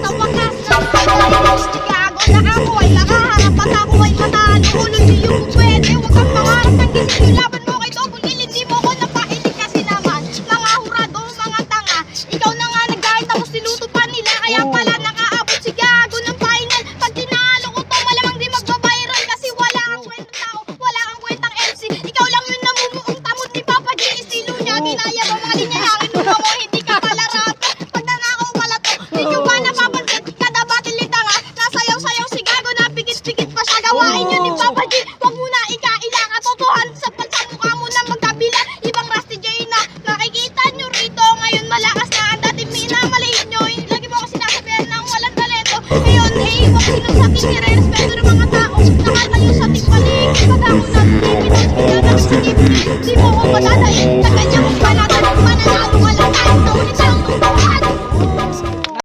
Sa wakas na gago na ako ay nakaharap at ako ay matalo. Ulol di yung pwede, huwag kang mangarap ng gising. Laban mo kay Double L, hindi mo ko napailig kasi naman. Mga hurado, mga tanga, ikaw na nga nag-guide tapos niluto pa nila. Kaya pala nakaabot si gago ng final. Pag tinalo ko to, malamang di magbabiral kasi wala kang kwentang tao, wala kang kwentang MC. Ikaw lang yung namumuong tamod ni Papa G. Estilo niya, ginaya mo mga linya hangin mo mo, hindi ka pala rap. Pag nanakaw pala to, di nyo ba napapansin? Kada batilita nga, nasayaw-sayaw si gago na pikit-pikit pa siya. Gawain yun ni Papa G, wag mo na ikaila. Katotohan sa pagkamukha mo na magkabila. Ibang Rusty J na nakikita nyo rito. Ngayon malakas na ang dati minamaliit nyo. Lagi mo ako sinasabihan ng walang talento. Ngayon wag sino sa akin nire-respeto ng mga tao. Nakatayo sa tigpalig, pag ako na pinipinag-pinag sa di mo ko madadain. Na ganyan mo pa